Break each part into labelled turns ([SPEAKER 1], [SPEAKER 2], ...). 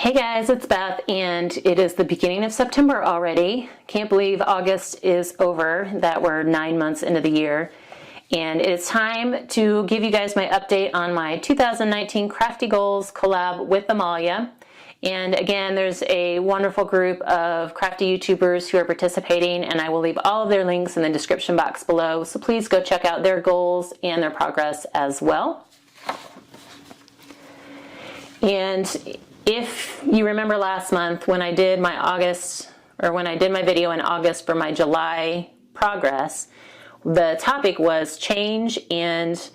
[SPEAKER 1] Hey guys, it's Beth, and it is the beginning of September already. Can't believe August is over, that we're 9 months into the year. And it's time to give you guys my update on my 2019 Crafty Goals collab with Amalia. And again, there's a wonderful group of crafty YouTubers who are participating, and I will leave all of their links in the description box below. So please go check out their goals and their progress as well. And if you remember last month when I did my video in August for my July progress, the topic was change and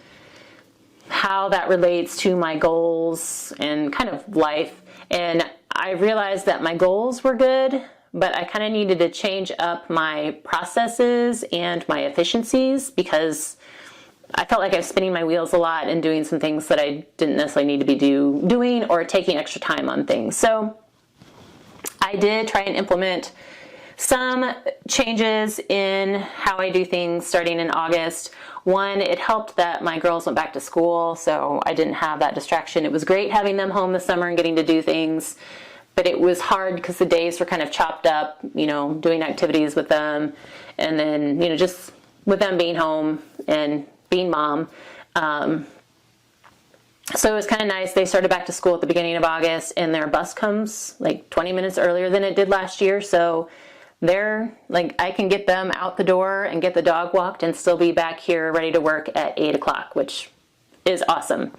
[SPEAKER 1] how that relates to my goals and kind of life. And I realized that my goals were good, but I kind of needed to change up my processes and my efficiencies because I felt like I was spinning my wheels a lot and doing some things that I didn't necessarily need to be doing or taking extra time on things. So I did try and implement some changes in how I do things starting in August. One, it helped that my girls went back to school, so I didn't have that distraction. It was great having them home this summer and getting to do things, but it was hard because the days were kind of chopped up, doing activities with them, and then, just with them being home and being mom. So it was kind of nice. They started back to school at the beginning of August, and their bus comes like 20 minutes earlier than it did last year. So they're like, I can get them out the door and get the dog walked and still be back here ready to work at 8 o'clock, which is awesome.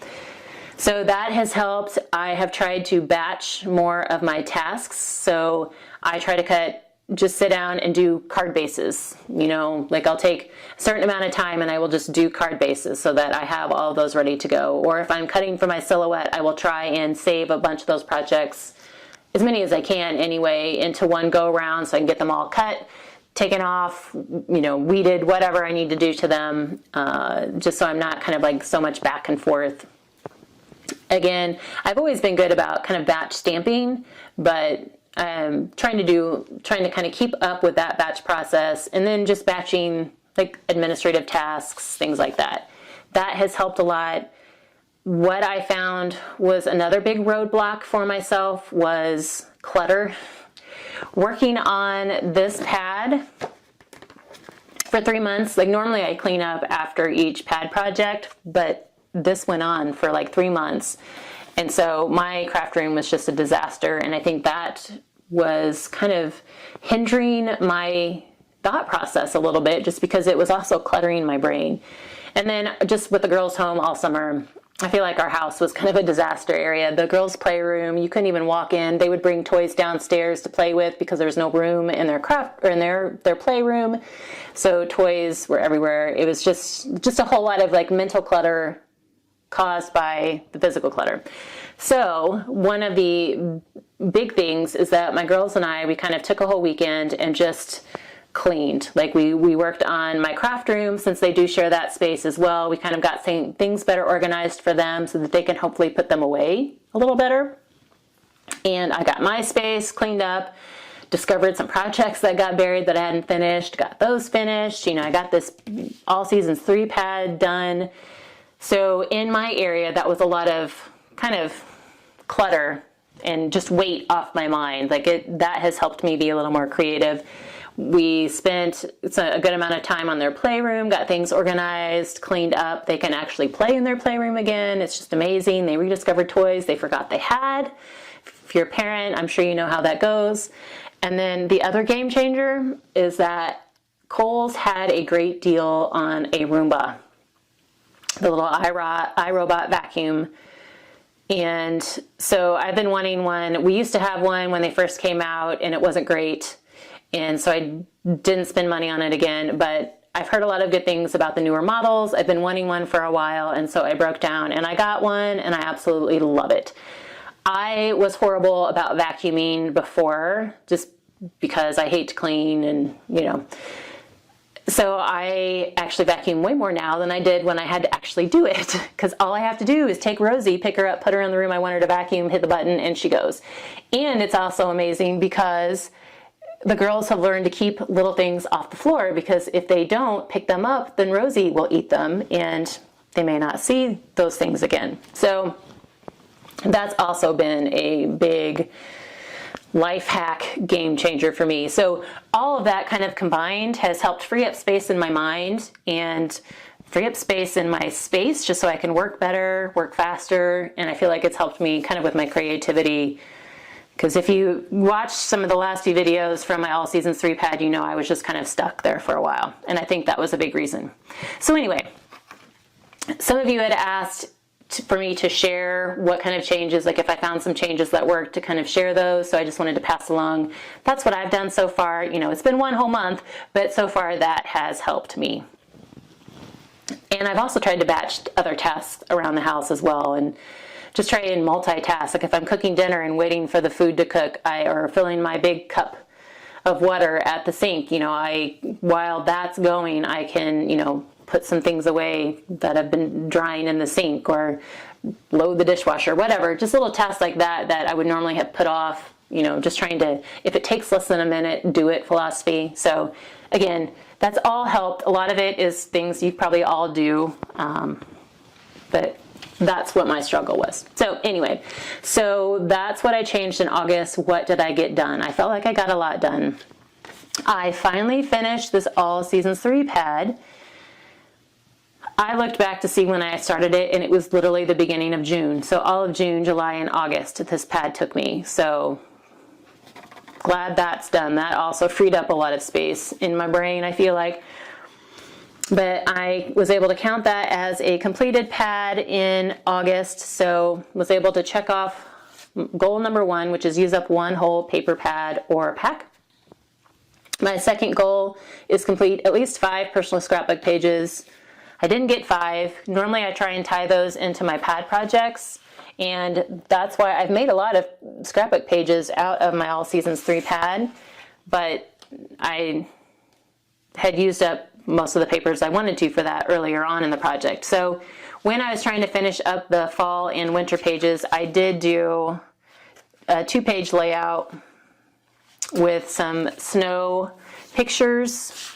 [SPEAKER 1] So that has helped. I have tried to batch more of my tasks. So I try to just sit down and do card bases. Like I'll take a certain amount of time and I will just do card bases so that I have all of those ready to go. Or if I'm cutting for my silhouette, I will try and save a bunch of those projects, as many as I can anyway, into one go around so I can get them all cut, taken off, weeded, whatever I need to do to them, just so I'm not kind of like so much back and forth. Again, I've always been good about kind of batch stamping, but trying to kind of keep up with that batch process, and then just batching like administrative tasks, things like that. That has helped a lot. What I found was another big roadblock for myself was clutter. Working on this pad for 3 months, like normally I clean up after each pad project, but this went on for like 3 months. And so my craft room was just a disaster, and I think that was kind of hindering my thought process a little bit just because it was also cluttering my brain. And then just with the girls home all summer, I feel like our house was kind of a disaster area. The girls' playroom, you couldn't even walk in. They would bring toys downstairs to play with because there was no room in their their playroom. So toys were everywhere. It was just a whole lot of like mental clutter caused by the physical clutter. So one of the big things is that my girls and we kind of took a whole weekend and just cleaned. Like we worked on my craft room, since they do share that space as well. We kind of got things better organized for them so that they can hopefully put them away a little better. And I got my space cleaned up, discovered some projects that got buried that I hadn't finished, got those finished. I got this All Seasons 3 pad done. So in my area, that was a lot of kind of clutter and just weight off my mind. That has helped me be a little more creative. We spent a good amount of time on their playroom, got things organized, cleaned up. They can actually play in their playroom again. It's just amazing. They rediscovered toys they forgot they had. If you're a parent, I'm sure you know how that goes. And then the other game changer is that Kohl's had a great deal on a Roomba, the little iRobot vacuum. And so I've been wanting one. We used to have one when they first came out and it wasn't great. And so I didn't spend money on it again, but I've heard a lot of good things about the newer models. I've been wanting one for a while, and so I broke down and I got one, and I absolutely love it. I was horrible about vacuuming before just because I hate to clean and, So I actually vacuum way more now than I did when I had to actually do it, because all I have to do is take Rosie, pick her up, put her in the room I want her to vacuum, hit the button, and she goes. And it's also amazing because the girls have learned to keep little things off the floor, because if they don't pick them up, then Rosie will eat them and they may not see those things again. So That's also been a big life hack game changer for me. So all of that kind of combined has helped free up space in my mind and free up space in my space just so I can work better, work faster, and I feel like it's helped me kind of with my creativity. Because if you watch some of the last few videos from my All Seasons 3 pad, you know I was just kind of stuck there for a while, and I think that was a big reason. So anyway, some of you had asked for me to share what kind of changes, like if I found some changes that worked, to kind of share those. So I just wanted to pass along. That's what I've done so far. You know, it's been one whole month, but so far that has helped me. And I've also tried to batch other tasks around the house as well, and just try and multitask. Like if I'm cooking dinner and waiting for the food to cook, or filling my big cup of water at the sink, you know, while that's going, I can, you know, put some things away that have been drying in the sink, or load the dishwasher, whatever. Just little tasks like that that I would normally have put off, you know, just trying to, if it takes less than a minute, do it philosophy. So again, that's all helped. A lot of it is things you probably all do, but that's what my struggle was. So anyway, so that's what I changed in August. What did I get done? I felt like I got a lot done. I finally finished this All Seasons 3 pad. I looked back to see when I started it, and it was literally the beginning of June. So all of June, July, and August this pad took me. So glad that's done. That also freed up a lot of space in my brain, I feel like. But I was able to count that as a completed pad in August. So was able to check off goal number 1, which is use up 1 whole paper pad or pack. My second goal is complete at least 5 personal scrapbook pages. I didn't get 5. Normally I try and tie those into my pad projects, and that's why I've made a lot of scrapbook pages out of my All Seasons 3 pad, but I had used up most of the papers I wanted to for that earlier on in the project. So when I was trying to finish up the fall and winter pages, I did do a 2-page layout with some snow pictures.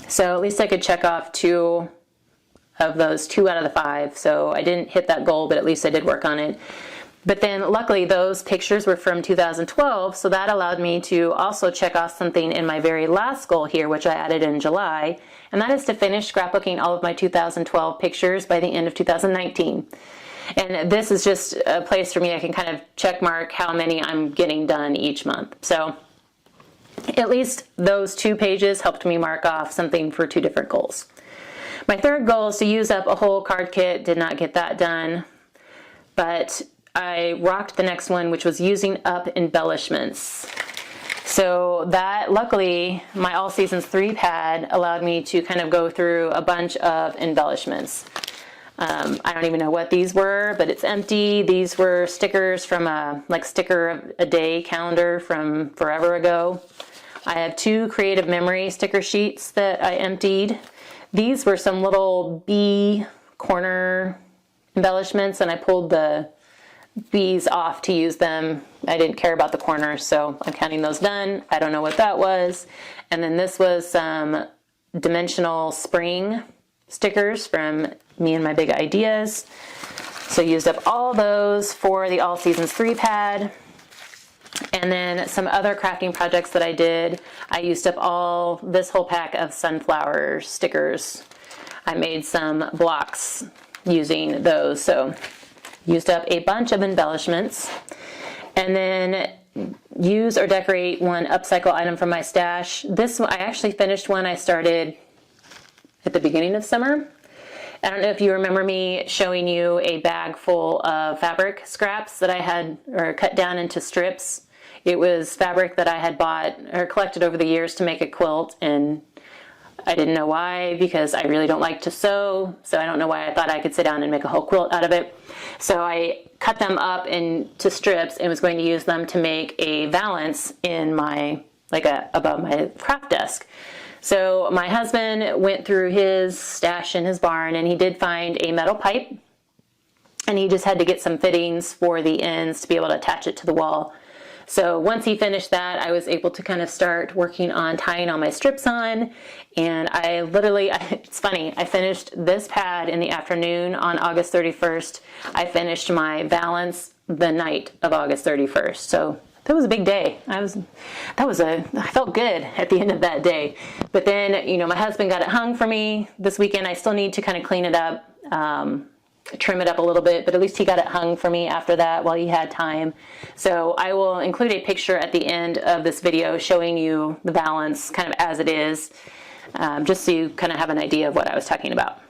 [SPEAKER 1] So at least I could check off 2 of those, 2 out of the 5. So I didn't hit that goal, but at least I did work on it. But then luckily those pictures were from 2012, so that allowed me to also check off something in my very last goal here, which I added in July, and that is to finish scrapbooking all of my 2012 pictures by the end of 2019. And this is just a place for me I can kind of check mark how many I'm getting done each month. So at least those 2 pages helped me mark off something for 2 different goals. My third goal is to use up a whole card kit. Did not get that done, but I rocked the next one, which was using up embellishments. So that, luckily, my All Seasons 3 pad allowed me to kind of go through a bunch of embellishments. I don't even know what these were, but it's empty. These were stickers from a sticker of a day calendar from forever ago. I have 2 creative memory sticker sheets that I emptied. These were some little bee corner embellishments, and I pulled the bees off to use them. I didn't care about the corners, so I'm counting those done. I don't know what that was. And then this was some dimensional spring stickers from me and my big ideas. So used up all those for the All Seasons 3 pad. And then some other crafting projects that I did, I used up this whole pack of sunflower stickers. I made some blocks using those, so used up a bunch of embellishments. And then use or decorate 1 upcycle item from my stash. This one, I actually finished one I started at the beginning of summer. I don't know if you remember me showing you a bag full of fabric scraps that I had cut down into strips. It was fabric that I had bought or collected over the years to make a quilt, and I didn't know why, because I really don't like to sew, so I don't know why I thought I could sit down and make a whole quilt out of it. So I cut them up into strips and was going to use them to make a valance in my, above my craft desk. So my husband went through his stash in his barn, and he did find a metal pipe, and he just had to get some fittings for the ends to be able to attach it to the wall. So once he finished that, I was able to kind of start working on tying all my strips on. And I literally, it's funny, I finished this pad in the afternoon on August 31st. I finished my valance the night of August 31st. So that was a big day. I felt good at the end of that day. But then, you know, my husband got it hung for me this weekend. I still need to kind of clean it up, trim it up a little bit, but at least he got it hung for me after that while he had time. So I will include a picture at the end of this video showing you the valance kind of as it is, just so you kind of have an idea of what I was talking about.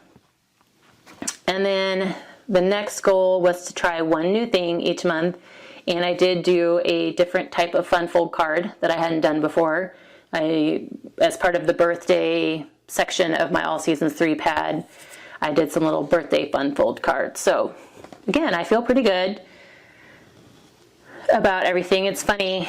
[SPEAKER 1] And then the next goal was to try one new thing each month, and I did do a different type of fun fold card that I hadn't done before. As part of the birthday section of my All Seasons 3 pad, I did some little birthday fun fold cards. So again, I feel pretty good about everything. It's funny,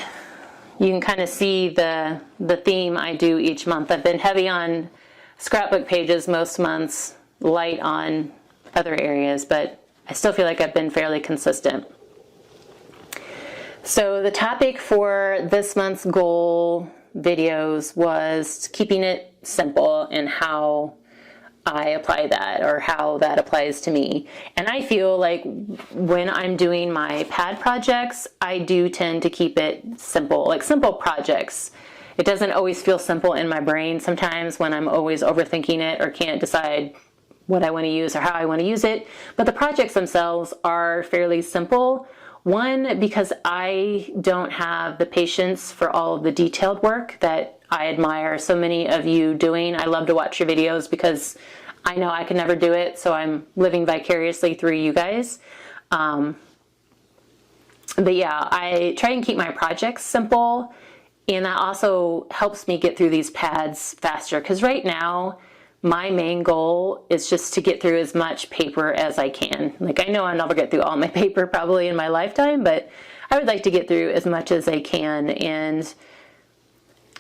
[SPEAKER 1] you can kind of see the theme I do each month. I've been heavy on scrapbook pages most months, light on other areas, but I still feel like I've been fairly consistent. So the topic for this month's goal videos was keeping it simple and how I apply that, or how that applies to me. And I feel like when I'm doing my pad projects, I do tend to keep it simple, like simple projects. It doesn't always feel simple in my brain sometimes when I'm always overthinking it or can't decide what I want to use or how I want to use it. But the projects themselves are fairly simple. One, because I don't have the patience for all of the detailed work that I admire so many of you doing. I love to watch your videos because I know I can never do it, so I'm living vicariously through you guys. But yeah, I try and keep my projects simple, and that also helps me get through these pads faster, because right now my main goal is just to get through as much paper as I can. Like, I know I'll never get through all my paper probably in my lifetime, but I would like to get through as much as I can, and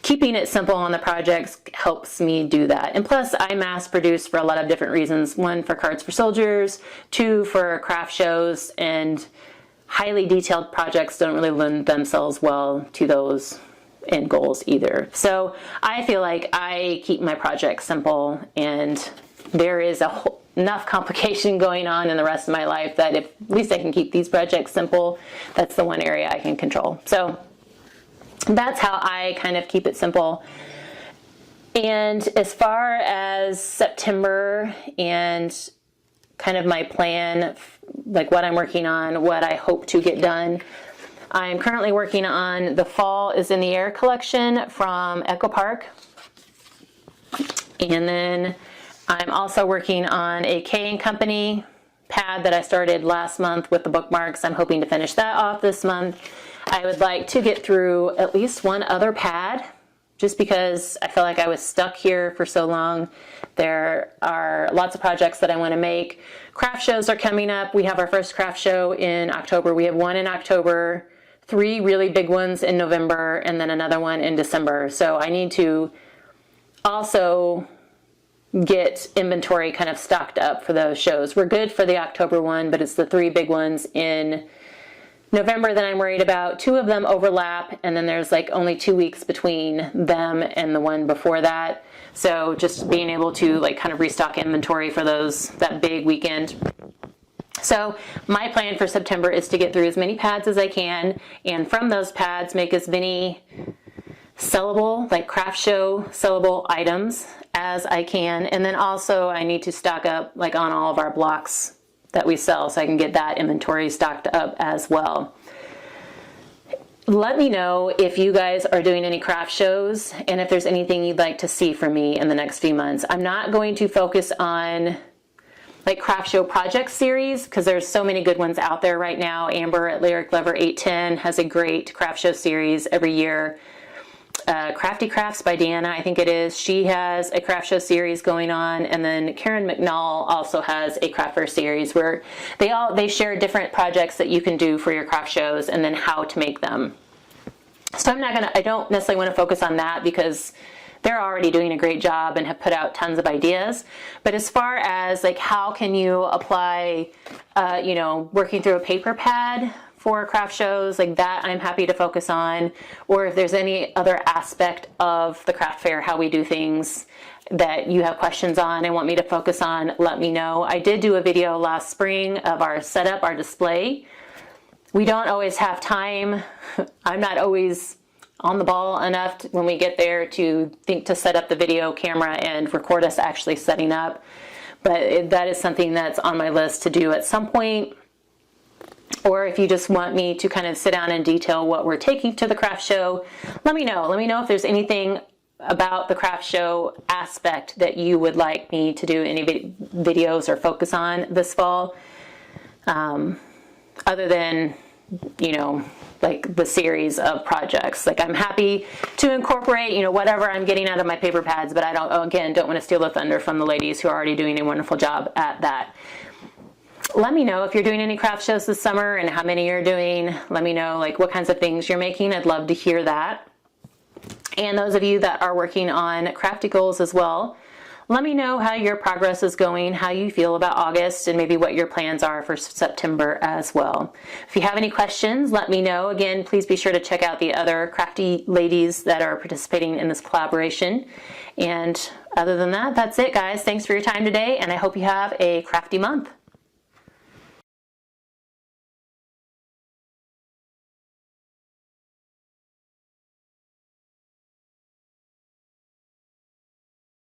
[SPEAKER 1] keeping it simple on the projects helps me do that. And plus, I mass produce for a lot of different reasons. One, for Cards for Soldiers, two, for craft shows, and highly detailed projects don't really lend themselves well to those end goals either. So I feel like I keep my projects simple, and there is enough complication going on in the rest of my life that if at least I can keep these projects simple, that's the one area I can control. So that's how I kind of keep it simple. And as far as September and kind of my plan, like what I'm working on, what I hope to get done, I'm currently working on the Fall is in the Air collection from Echo Park. And then I'm also working on a K & Company pad that I started last month with the bookmarks. I'm hoping to finish that off this month. I would like to get through at least one other pad, just because I feel like I was stuck here for so long. There are lots of projects that I want to make. Craft shows are coming up. We have our first craft show in October. We have one in October, 3 really big ones in November, and then another one in December. So I need to also get inventory kind of stocked up for those shows. We're good for the October one, but it's the 3 big ones in November that I'm worried about. 2 of them overlap, and then there's like only 2 weeks between them and the one before that. So just being able to like kind of restock inventory for that big weekend. So my plan for September is to get through as many pads as I can, and from those pads make as many sellable, like craft show sellable items as I can. And then also I need to stock up like on all of our blocks that we sell, so I can get that inventory stocked up as well. Let me know if you guys are doing any craft shows and if there's anything you'd like to see from me in the next few months. I'm not going to focus on like craft show project series, because there's so many good ones out there right now. Amber at Lyric Lover 810 has a great craft show series every year. Crafty Crafts by Deanna, I think it is. She has a craft show series going on, and then Karen McNall also has a craft fair series where they share different projects that you can do for your craft shows and then how to make them. So I don't necessarily want to focus on that because they're already doing a great job and have put out tons of ideas. But as far as like how can you apply, working through a paper pad for craft shows, like that I'm happy to focus on, or if there's any other aspect of the craft fair, how we do things, that you have questions on and want me to focus on, let me know. I did do a video last spring of our setup, our display. We don't always have time. I'm not always on the ball enough when we get there to think to set up the video camera and record us actually setting up. But that is something that's on my list to do at some point. Or if you just want me to kind of sit down and detail what we're taking to the craft show, let me know. Let me know if there's anything about the craft show aspect that you would like me to do any videos or focus on this fall, other than, you know, like the series of projects. Like I'm happy to incorporate, you know, whatever I'm getting out of my paper pads, but I don't want to steal the thunder from the ladies who are already doing a wonderful job at that. Let me know if you're doing any craft shows this summer and how many you're doing. Let me know like what kinds of things you're making. I'd love to hear that. And those of you that are working on crafty goals as well, let me know how your progress is going, how you feel about August, and maybe what your plans are for September as well. If you have any questions, let me know. Again, please be sure to check out the other crafty ladies that are participating in this collaboration. And other than that, that's it, guys. Thanks for your time today, and I hope you have a crafty month.